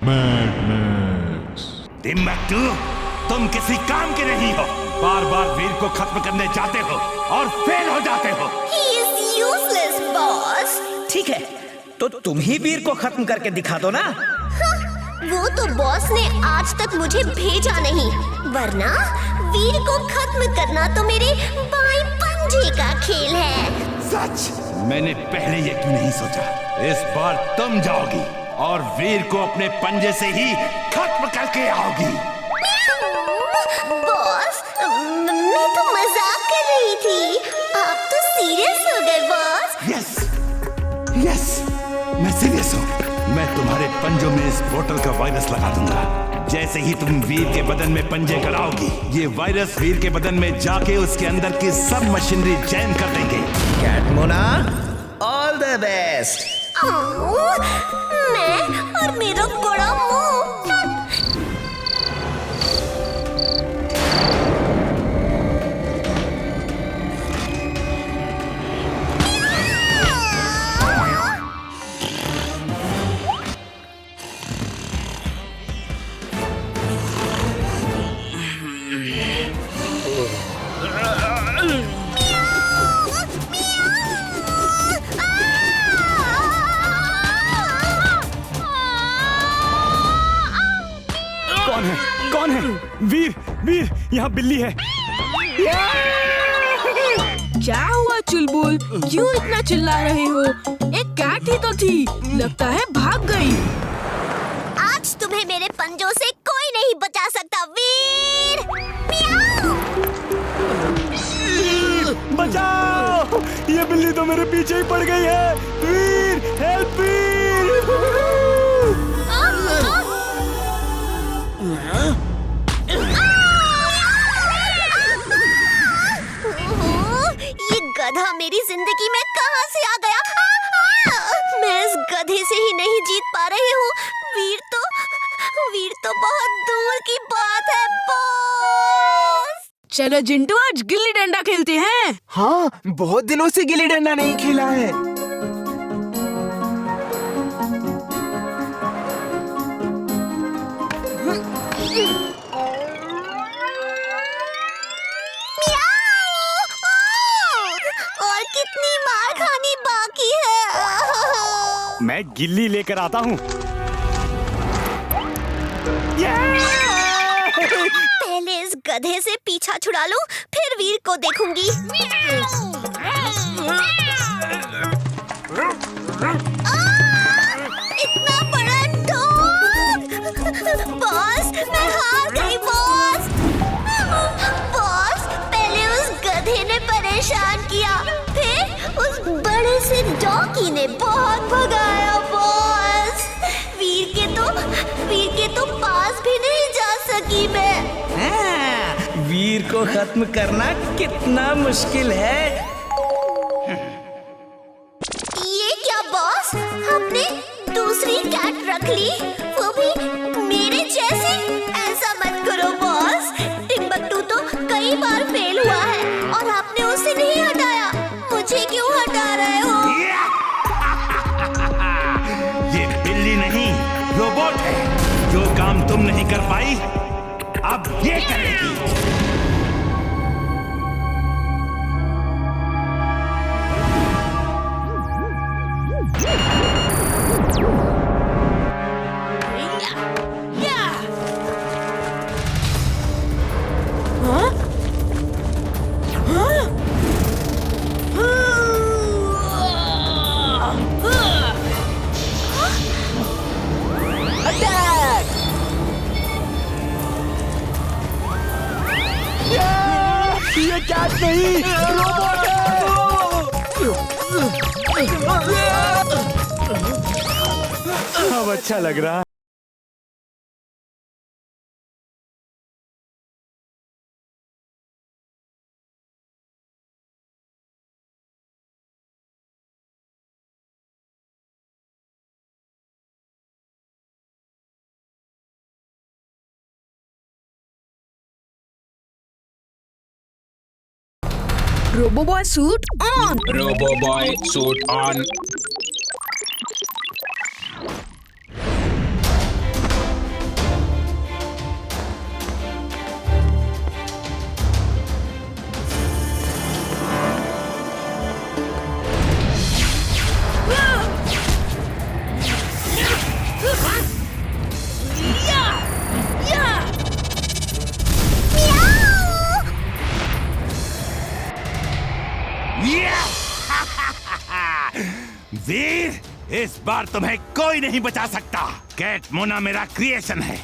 Mad max. Timbuktu, तुम किसी काम के नहीं हो। बार बार वीर को खत्म करने जाते हो और फेल हो जाते हो। He is useless, boss. ठीक है, तो तुम ही वीर को खत्म करके दिखा दो ना। वो तो बॉस ने आज तक मुझे भेजा नहीं, वरना वीर को खत्म करना तो मेरे बाएं पंजे का खेल है। सच, मैंने पहले ये क्यों नहीं सोचा। इस बार तुम जाओगी और वीर को अपने पंजे से ही खत्म करके आओगी। बॉस, मैं तो मजाक कर रही थी, आप तो सीरियस हो गए बॉस। यस, मैं सीरियस हूँ। मैं तुम्हारे पंजों में इस बोतल का वायरस लगा दूंगा। जैसे ही तुम वीर के बदन में पंजे कराओगी, ये वायरस वीर के बदन में जाके उसके अंदर की सब मशीनरी जैम कर देंगे। कैटमोना, ऑल द बेस्ट। मैं और मेरा बड़ा मुंह। कौन है? वीर, वीर, यहाँ बिल्ली है। क्या हुआ चुलबुल? क्यों इतना चिल्ला रहे हो? एक कैट ही तो थी, लगता है भाग गई। आज तुम्हें मेरे पंजों से कोई नहीं बचा सकता वीर। मियाऊ! बचाओ! ये बिल्ली तो मेरे पीछे ही पड़ गई है। वीर, हेल्प वीर! ये गधा मेरी जिंदगी में कहां से आ गया? मैं इस गधे से ही नहीं जीत पा रही हूँ। वीर तो बहुत दूर की बात है बॉस। चलो जिंटू, आज गिल्ली डंडा खेलते हैं। हाँ, बहुत दिनों से गिल्ली डंडा नहीं खेला है। और कितनी मार खानी बाकी है? मैं गिल्ली लेकर आता हूँ। पहले इस गधे से पीछा छुड़ा लूं, फिर वीर को देखूंगी। इतना बड़ा डॉग! बॉस, मैं हार गई बॉस। बॉस, पहले उस गधे ने परेशान किया, फिर उस बड़े से डॉगी ने बहुत भगाया बॉस। वीर के तो पास भी नहीं जा सकी मैं। वीर को खत्म करना कितना मुश्किल है। ये क्या बॉस, आपने दूसरी कैट रख ली, वो भी मेरे जैसी? ऐसा मत करो बॉस। टिम्बकटू तो कई बार फेल हुआ है और आपने उसे नहीं हटाया। मुझे क्यों हटा रहे हो? ये बिल्ली नहीं, रोबोट है। जो काम तुम नहीं कर पाई, अब ये करेगी। ये कैट नहीं, रोबोट है। अब अच्छा लग रहा है। Roboboy suit on. Roboboy suit on. Veer, इस बार तुम्हें कोई नहीं बचा सकता। कैट मोना मेरा क्रिएशन है।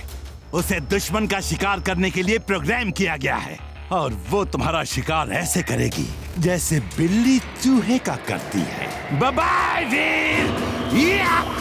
उसे दुश्मन का शिकार करने के लिए प्रोग्राम किया गया है और वो तुम्हारा शिकार ऐसे करेगी जैसे बिल्ली चूहे का करती है। बाय बाय वीर।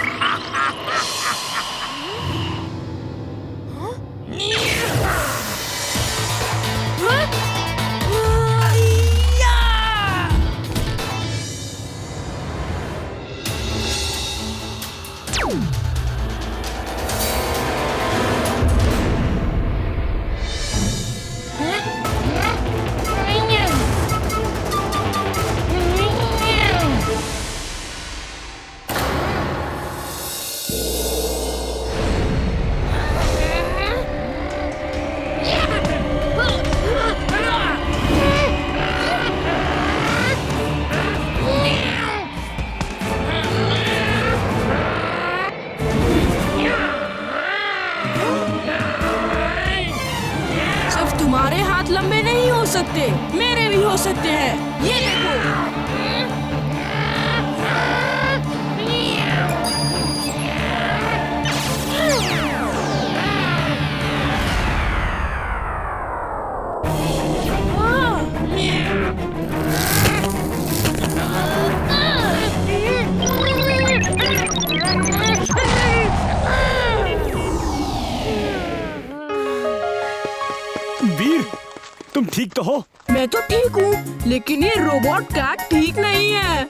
तुम्हारे हाथ लंबे नहीं हो सकते, मेरे भी हो सकते हैं। ये देखो। वीर, तुम ठीक तो हो? मैं तो ठीक हूँ, लेकिन ये रोबोट कैट ठीक नहीं है।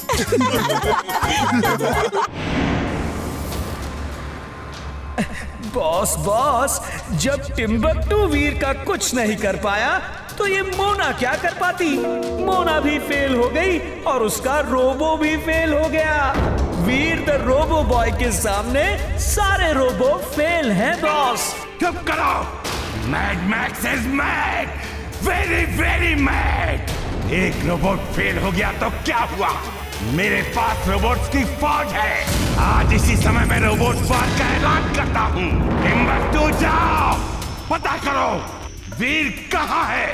बॉस, जब टिम्बकटू वीर का कुछ नहीं कर पाया तो ये मोना क्या कर पाती? मोना भी फेल हो गई और उसका रोबो भी फेल हो गया। वीर द रोबो बॉय के सामने सारे रोबो फेल हैं बॉस। चुप करो। Mad max is mad, very very mad. एक रोबोट फेल हो गया तो क्या हुआ? मेरे पास रोबोट्स की फौज है। आज इसी समय मैं रोबोट वॉर का ऐलान करता हूँ। टिम्बकटू जाओ, पता करो वीर कहाँ है।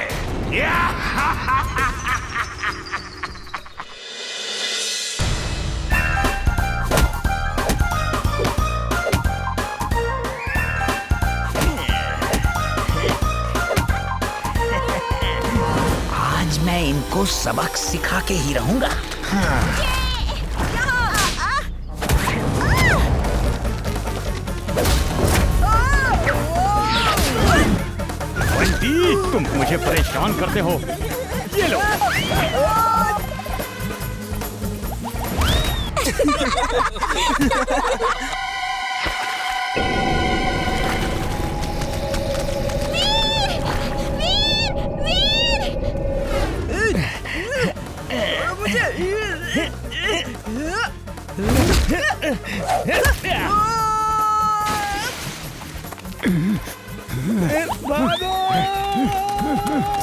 आज मैं इनको सबक सिखा के ही रहूंगा। बंटी, तुम मुझे परेशान करते हो। ये लो।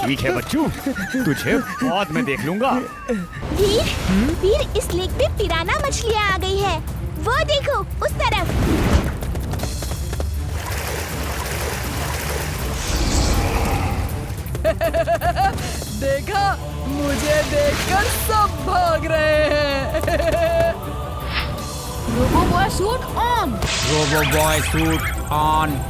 ठीक है बच्चू, तुझे बाद में देख लूंगा। वीर, इस लेक पे पिराना मछलियाँ आ गई है। वो देखो, उस तरफ। देखा, मुझे देखकर सब भाग रहे हैं। Robo boy suit on. Robo boy suit on.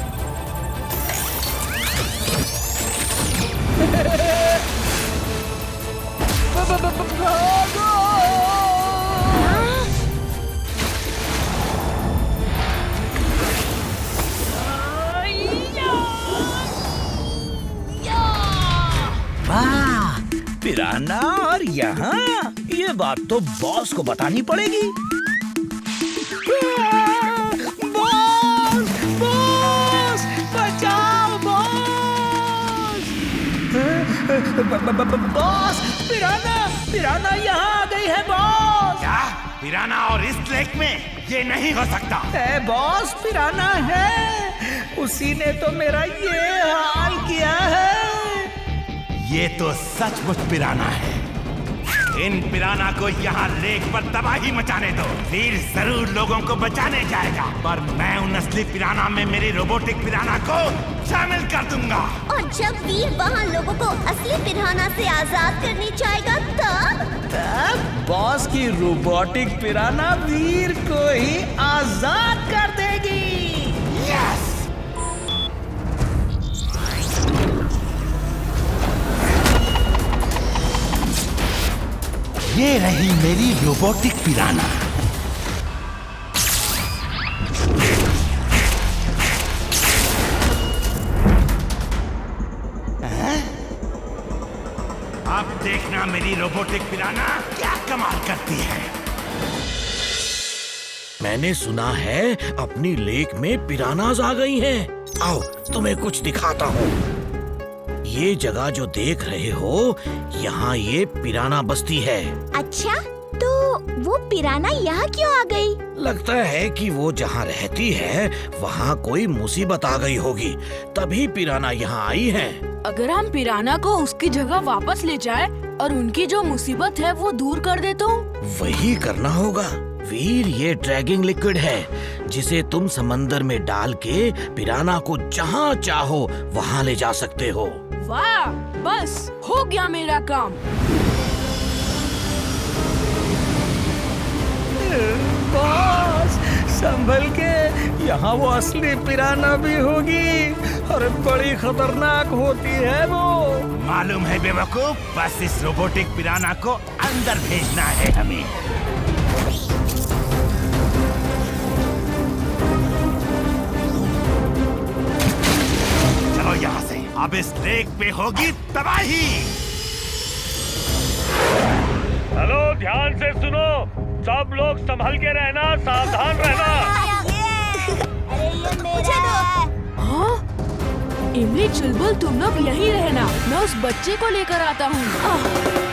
वाह, पिराना और यहाँ, ये बात तो बॉस को बतानी पड़ेगी। बॉस, बचाओ बॉस। बॉस, पिराना यहाँ आ गई है बॉस। क्या? पिराना और इस लेक में? ये नहीं हो सकता। है बॉस, पिराना है। उसी ने तो मेरा ये हाल किया है। ये तो सचमुच पिराना है। इन पिराना को यहाँ लेक पर तबाही मचाने दो। वीर जरूर लोगों को बचाने जाएगा, पर मैं उन असली पिराना में मेरी रोबोटिक पिराना को शामिल कर दूंगा। और जब वीर वहाँ लोगों को असली पिराना से आजाद करनी चाहेगा तब बॉस की रोबोटिक पिराना वीर को ही आजाद कर देगी। यस! ये रही मेरी रोबोटिक पिराना। अब देखना मेरी रोबोटिक पिराना क्या कमाल करती है। मैंने सुना है अपनी लेक में पिरानाज आ गई हैं। आओ तुम्हें कुछ दिखाता हूँ। ये जगह जो देख रहे हो, यहाँ ये पिराना बस्ती है। अच्छा, तो वो पिराना यहाँ क्यों आ गई? लगता है कि वो जहाँ रहती है वहाँ कोई मुसीबत आ गई होगी, तभी पिराना यहाँ आई है। अगर हम पिराना को उसकी जगह वापस ले जाए और उनकी जो मुसीबत है वो दूर कर दे तो? वही करना होगा। वीर, ये ड्रैगिंग लिक्विड है जिसे तुम समंदर में डाल के पिराना को जहाँ चाहो वहाँ ले जा सकते हो। वाह, बस हो गया मेरा काम। बॉस संभल के, यहाँ वो असली पिराना भी होगी और बड़ी खतरनाक होती है वो। मालूम है बेवकूफ, बस इस रोबोटिक पिराना को अंदर भेजना है हमें। चलो यहाँ से, अब इस लेक पे होगी तबाही। हेलो, ध्यान से सुनो, सब लोग संभल के रहना, सावधान रहना। अरे ये मेरा है। हाँ? इमली चुलबुल, तुम लोग यहीं रहना, मैं उस बच्चे को लेकर आता हूँ।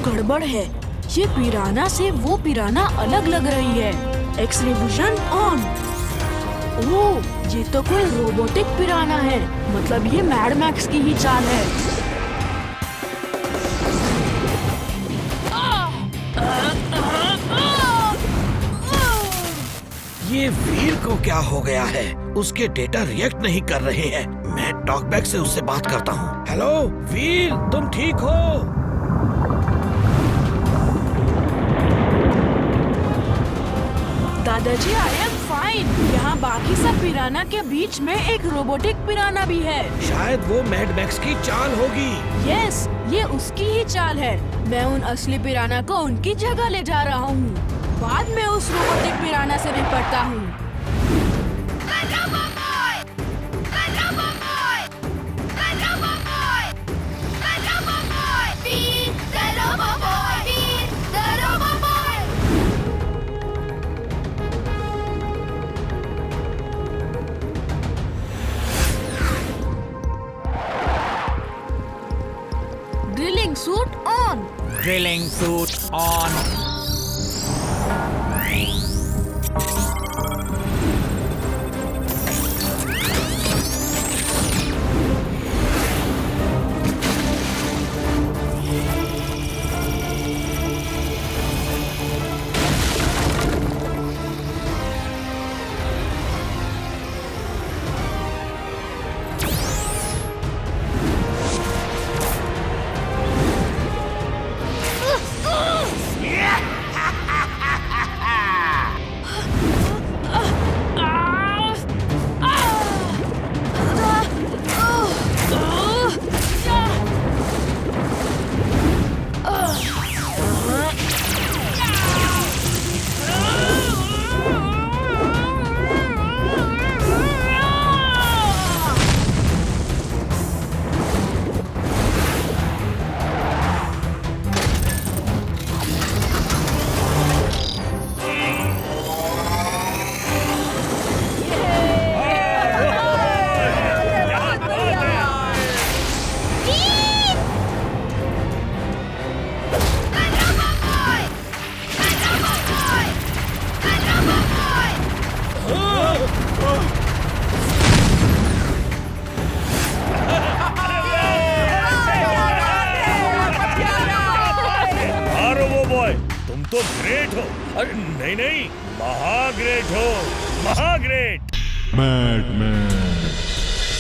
गड़बड़ है, ये पिराना से वो पिराना अलग लग रही है। X-ray vision on. ओह, ये तो कोई रोबोटिक पिराना है, मतलब ये मैड मैक्स की ही चाल है। ये वीर को क्या हो गया है? उसके डेटा रिएक्ट नहीं कर रहे हैं। मैं टॉकबैक से उससे बात करता हूँ। हेलो वीर, तुम ठीक हो? दादाजी, आई एम फाइन। यहाँ बाकी सब पिराना के बीच में एक रोबोटिक पिराना भी है। शायद वो मैड मैक्स की चाल होगी। यस, ये उसकी ही चाल है। मैं उन असली पिराना को उनकी जगह ले जा रहा हूँ। बाद में उस रोबोटिक पिराना से निपटता हूँ। Drilling suit on. Drilling suit on. अरे नहीं नहीं, महाग्रेट हो, महाग्रेट।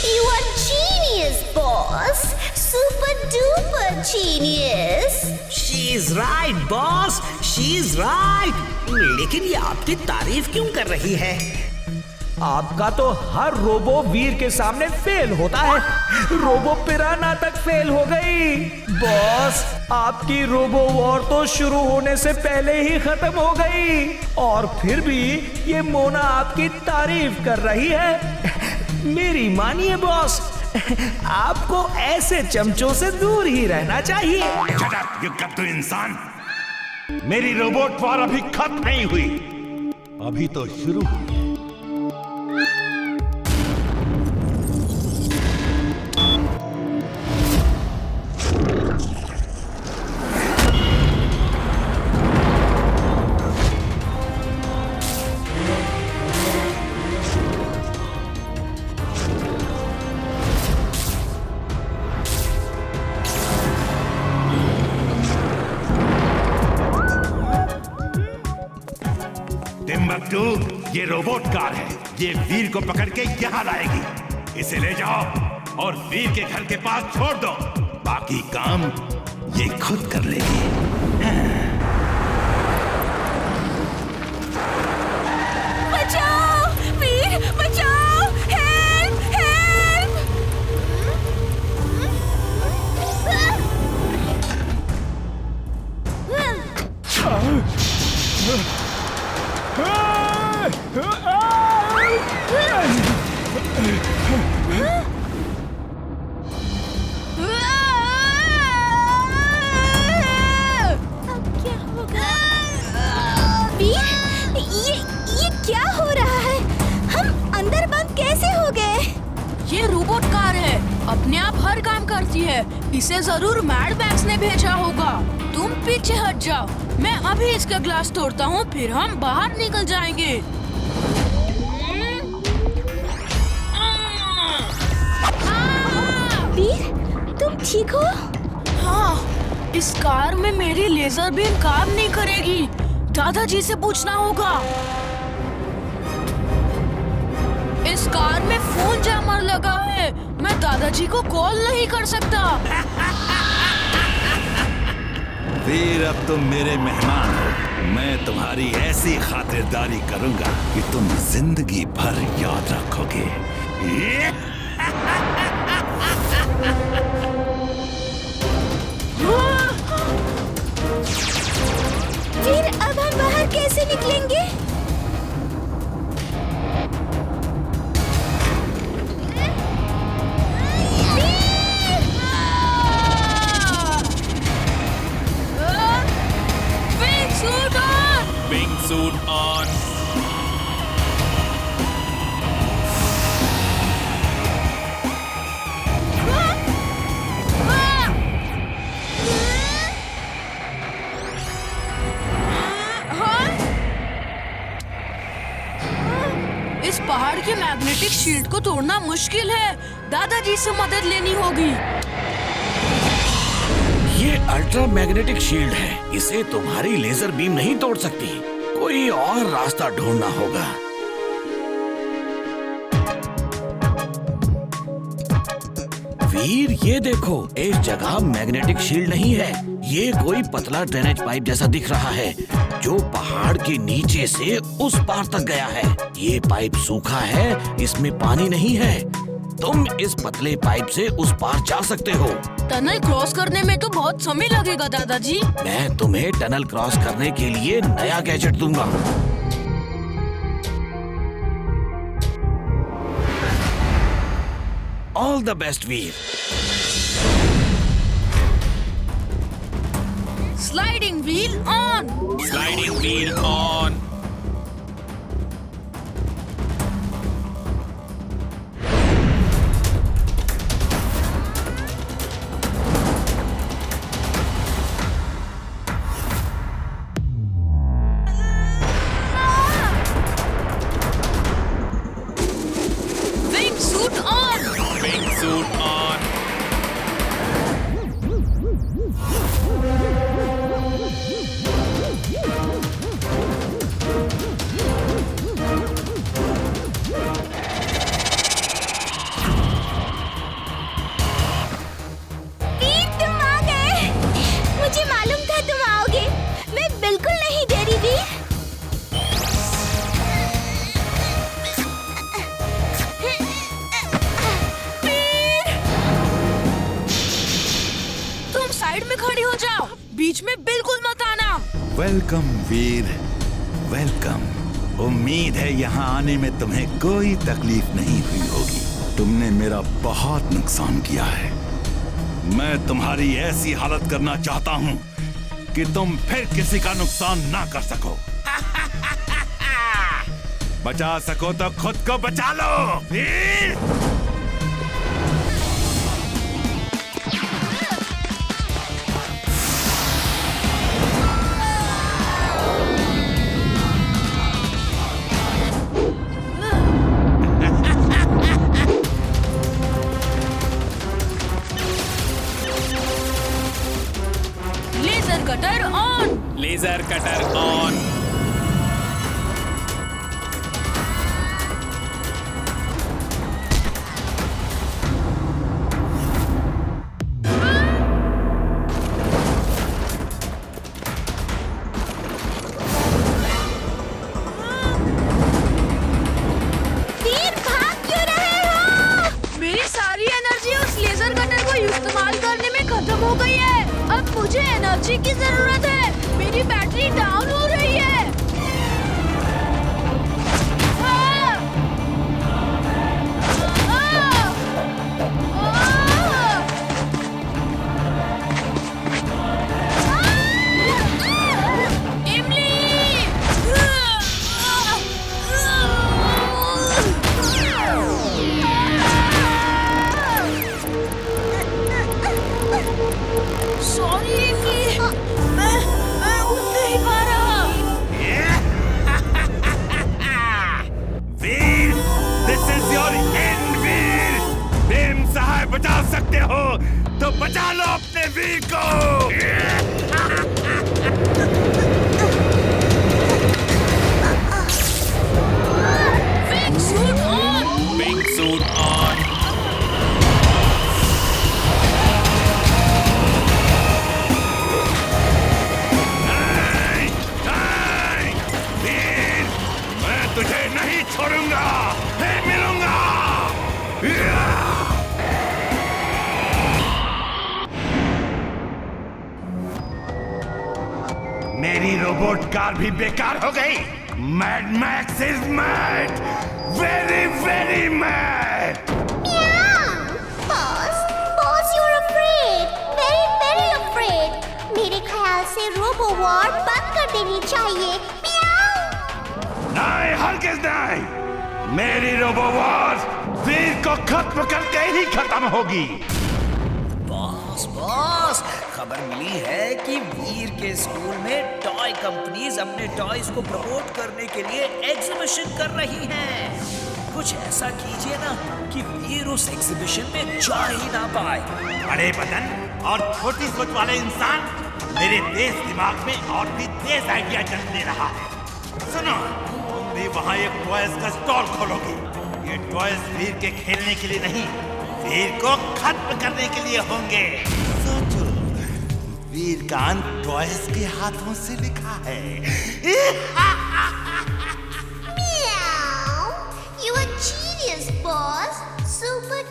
You are genius, boss. Super duper genius. She's right, boss. She's right. लेकिन ये आपकी तारीफ क्यों कर रही है? आपका तो हर रोबो वीर के सामने फेल होता है। रोबो पिराना तक फेल हो गई। बॉस, आपकी रोबो वॉर तो शुरू होने से पहले ही खत्म हो गई और फिर भी ये मोना आपकी तारीफ कर रही है। मेरी मानिए बॉस, आपको ऐसे चमचों से दूर ही रहना चाहिए। Shut up, you गद्दू इंसान। मेरी रोबोट वॉर अभी खत्म नहीं हुई, अभी तो शुरू हुई है। टिम्बक्टू, ये रोबोट कार है। ये वीर को पकड़ के यहाँ लाएगी। इसे ले जाओ और वीर के घर के पास छोड़ दो। बाकी काम ये खुद कर लेगी। बचाओ वीर, बचाओ, हेल्प हेल्प। अब क्या होगा? वीर, ये क्या हो रहा है? हम अंदर बंद कैसे हो गए? ये रोबोट कार है, अपने आप हर काम करती है। इसे जरूर मैड मैक्स ने भेजा होगा। तुम पीछे हट जाओ, मैं अभी इसका ग्लास तोड़ता हूँ, फिर हम बाहर निकल जाएंगे। वीर, तुम ठीक हो? हाँ, इस कार में मेरी लेजर बीम काम नहीं करेगी। दादाजी से पूछना होगा। इस कार में फोन जैमर लगा है, मैं दादाजी को कॉल नहीं कर सकता। वीर, अब तुम मेरे मेहमान हो। मैं तुम्हारी ऐसी खातिरदारी करूंगा कि तुम जिंदगी भर याद रखोगे। वीर, अब हम बाहर कैसे निकलेंगे? Wing suit on. इस पहाड़ के मैग्नेटिक शील्ड को तोड़ना मुश्किल है। दादाजी से मदद लेनी होगी। ये अल्ट्रा मैग्नेटिक शील्ड है, इसे तुम्हारी लेजर बीम नहीं तोड़ सकती। कोई और रास्ता ढूंढना होगा। वीर, ये देखो, इस जगह मैग्नेटिक शील्ड नहीं है। ये कोई पतला ड्रेनेज पाइप जैसा दिख रहा है जो पहाड़ के नीचे से उस पार तक गया है। ये पाइप सूखा है, इसमें पानी नहीं है। तुम इस पतले पाइप से उस पार जा सकते हो। टनल क्रॉस करने में तो बहुत समय लगेगा दादाजी। मैं तुम्हें टनल क्रॉस करने के लिए नया गैजेट दूंगा। All the best Veer. Sliding wheel on. Sliding wheel on. Wing suit on. Wing suit on. बीच में बिल्कुल मत आना। वेलकम वीर, वेलकम। उम्मीद है यहाँ आने में तुम्हें कोई तकलीफ नहीं हुई होगी। तुमने मेरा बहुत नुकसान किया है। मैं तुम्हारी ऐसी हालत करना चाहता हूँ कि तुम फिर किसी का नुकसान ना कर सको। बचा सको तो खुद को बचा लो Veer. Laser cutter on. Laser cutter on. Veer भाग क्यों रहे हो? मेरी सारी एनर्जी उस लेजर कटर को इस्तेमाल करने में खत्म हो गई है। अब मुझे एनर्जी की जरूरत है। मेरी बैटरी डाउन हो रही है। आ! आ! सॉरी इमली, मैं उठ नहीं पा रहा। वीर, this is your end, वीर। बेम सहाय बचा सकते हो तो बचा लो अपने वीर को। Wing suit on. Wing suit on. नहीं, वीर, मैं तुझे नहीं छोड़ूंगा। फिर मिलूंगा। मेरी रोबोट कार भी बेकार हो गई। Mad max is mad, very very mad. Boss you're afraid, very afraid। मेरे ख्याल से रोबो वॉर बंद कर देनी चाहिए। नहीं, हरगिज नहीं। मेरी रोबो वॉर वीर को खत्म करके ही खत्म होगी। बॉस, खबर मिली है कि वीर के स्कूल में टॉय कंपनीज अपने टॉयज को प्रमोट करने के लिए एग्जीबिशन कर रही हैं। कुछ ऐसा कीजिए ना कि वीर उस एग्जीबिशन में जा ही ना पाए। बड़े बदन और छोटी सोच वाले इंसान मेरे तेज दिमाग में और भी तेज आइडिया जन्म दे रहा है। सुनो, तुम भी वहाँ एक टॉयज का स्टॉल खोलोगे। ये टॉयज वीर के खेलने के लिए नहीं, वीर को खत्म करने के लिए होंगे। सोचो, वीर का अंत टॉयज के हाथों से लिखा है। You are genius, boss. Super